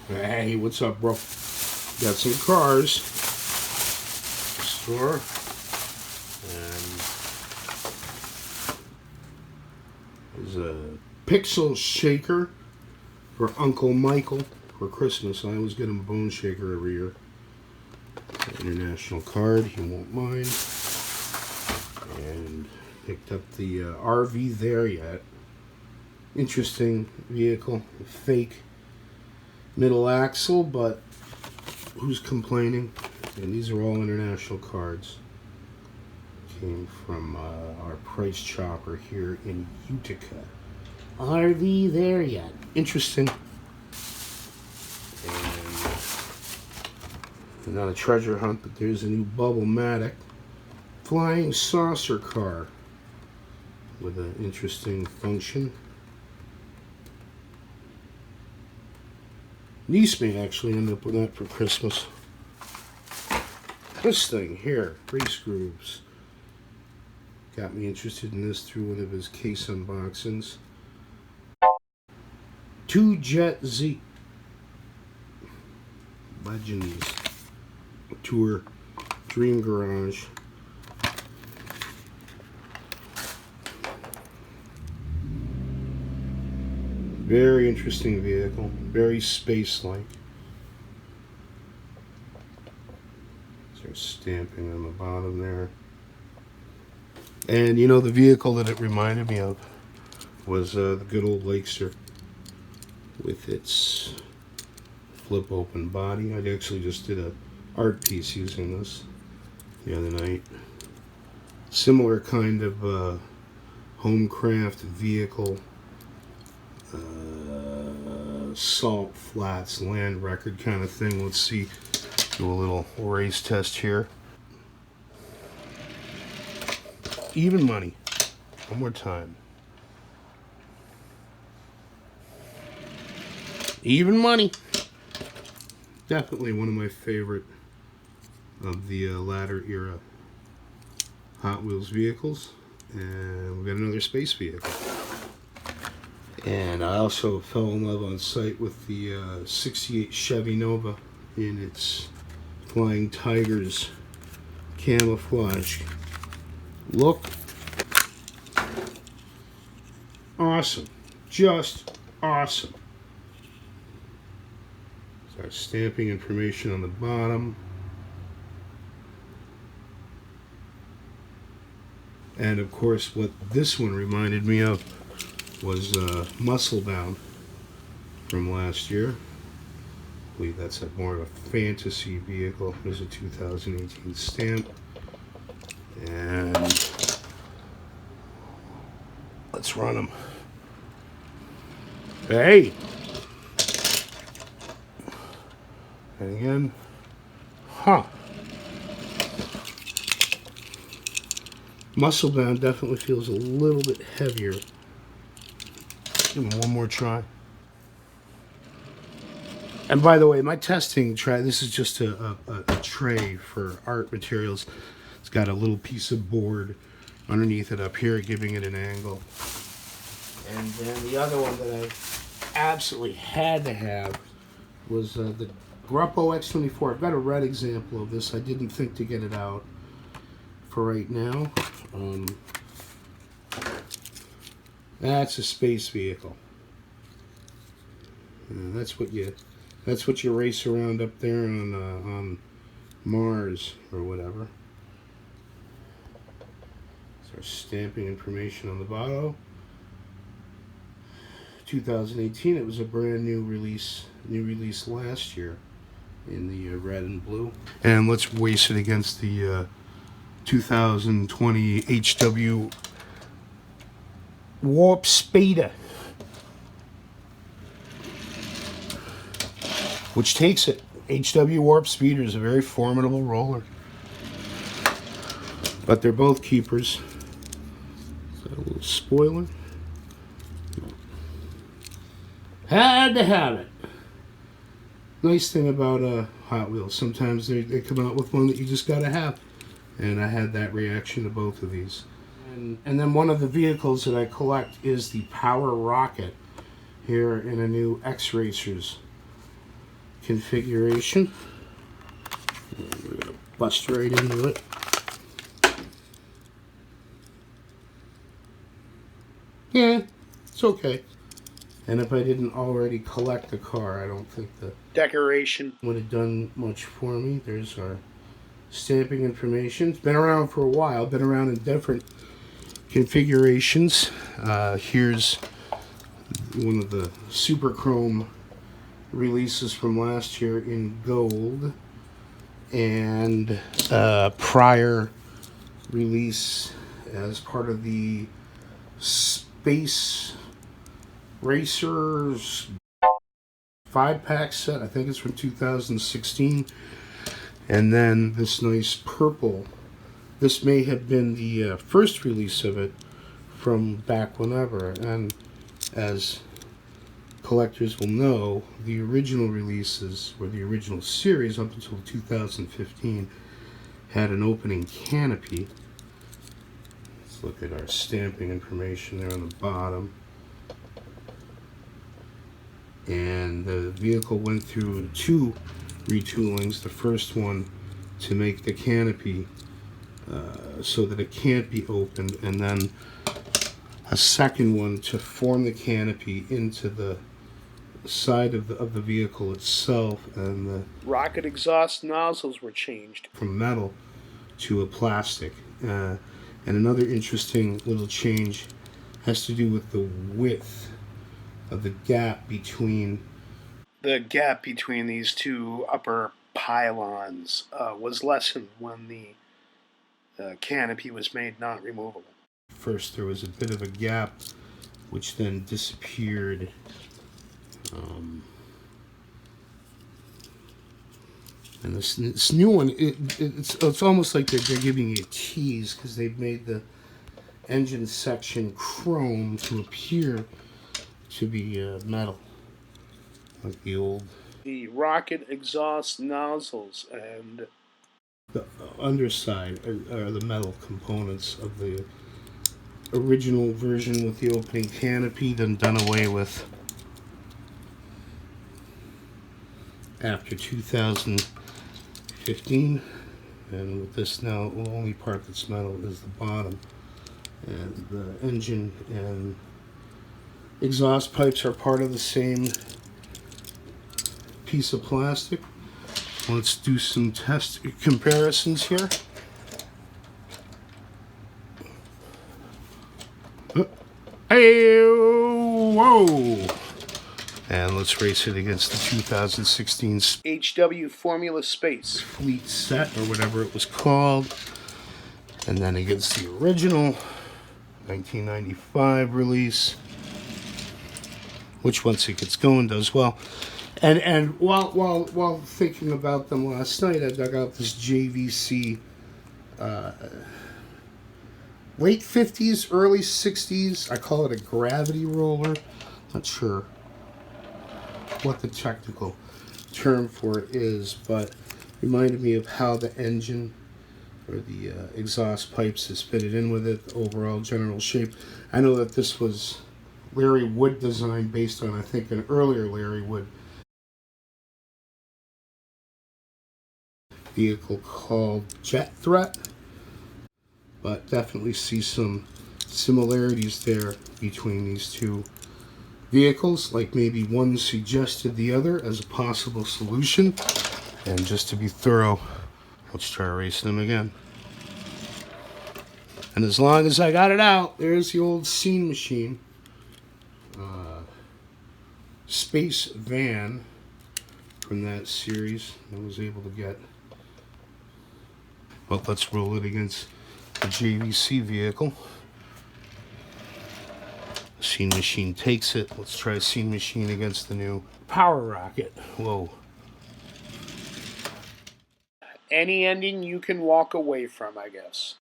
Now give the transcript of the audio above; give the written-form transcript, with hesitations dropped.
Hey, what's up, bro? Got some cars. Store. And there's a pixel shaker for Uncle Michael for Christmas. I always get him a bone shaker every year. International card, he won't mind. And picked up the RV there yet. Interesting vehicle, fake middle axle, but who's complaining? And these are all international cards. Came from our price chopper here in UTICA. RV there yet? Interesting. And not a treasure hunt, but there's a new Bubble-matic flying saucer car with an interesting function. Niece may actually end up with that for Christmas. This thing here, race grooves. Got me interested in this through one of his case unboxings. 2JVZCo Legends Tour Dream Garage. Very interesting vehicle, very space-like. There's stamping on the bottom there. And you know, the vehicle that it reminded me of was the good old X-Raycer with its flip open body. I actually just did an art piece using this the other night. Similar kind of homecraft vehicle. Salt flats, land record kind of thing. Let's see, do a little race test here. Even money. One more time. Even money. Definitely one of my favorite of the latter era Hot Wheels vehicles. And we've got another space vehicle. And I also fell in love on sight with the 68 Chevy Nova in its Flying Tigers camouflage look. Awesome. Just awesome. There's our stamping information on the bottom. And of course, what this one reminded me of was Muscle Bound from last year. I believe that's more of a fantasy vehicle. There's a 2018 stamp. And let's run them. Hey! And again, Muscle Bound definitely feels a little bit heavier. Give them one more try. And by the way, my testing tray, this is just a tray for art materials. It's got a little piece of board underneath it up here, giving it an angle. And then the other one that I absolutely had to have was the Gruppo X24. I've got a red example of this. I didn't think to get it out for right now. That's a space vehicle. That's what you race around up there on Mars or whatever. So stamping information on the bottom. 2018. It was a brand new release last year in the red and blue. And let's race it against the 2020 HW Warp Speeder, which takes it. HW Warp Speeder is a very formidable roller, but they're both keepers. Is that a little spoiler? Had to have it. Nice thing about Hot Wheels, sometimes they come out with one that you just gotta have, and I had that reaction to both of these. And then one of the vehicles that I collect is the Power Rocket here in a new X-Racers configuration. And we're going to bust right into it. Yeah, it's okay. And if I didn't already collect the car, I don't think the decoration would have done much for me. There's our stamping information. It's been around for a while, been around in different configurations. Here's one of the Super Chrome releases from last year in gold, and prior release as part of the X-Raycer's 5-pack set. I think it's from 2016. And then this nice purple. This may have been the first release of it from back whenever. And as collectors will know, the original releases, or the original series up until 2015, had an opening canopy. Let's look at our stamping information there on the bottom. And the vehicle went through 2 retoolings. The first one to make the canopy so that it can't be opened, and then a second one to form the canopy into the side of the vehicle itself, and the rocket exhaust nozzles were changed from metal to a plastic. And another interesting little change has to do with the width of the gap between these 2 upper pylons was lessened when the canopy was made not removable. First there was a bit of a gap which then disappeared. And this new one, it's almost like they're giving you a tease, because they've made the engine section chrome to appear to be metal, like the rocket exhaust nozzles and the underside are the metal components of the original version with the opening canopy, then done away with after 2015. And with this now, the only part that's metal is the bottom, and the engine and exhaust pipes are part of the same piece of plastic. Let's do some test comparisons here. Hey, whoa! And let's race it against the 2016 HW Formula Space Fleet Set, or whatever it was called. And then against the original 1995 release, which once it gets going does well. And while thinking about them last night, I dug out this JVC late 50s, early 60s. I call it a gravity roller. Not sure what the technical term for it is, but reminded me of how the engine or the exhaust pipes is fitted in with it, the overall general shape. I know that this was Larry Wood design based on, I think, an earlier Larry Wood vehicle called Jet Threat, but definitely see some similarities there between these 2 vehicles, like maybe one suggested the other as a possible solution. And just to be thorough, let's try racing them again. And as long as I got it out, there's the old Scene Machine space van from that series I was able to get. Well, let's roll it against the JVC vehicle. Scene Machine takes it. Let's try Scene Machine against the new Power Rocket. Whoa. Any ending you can walk away from, I guess.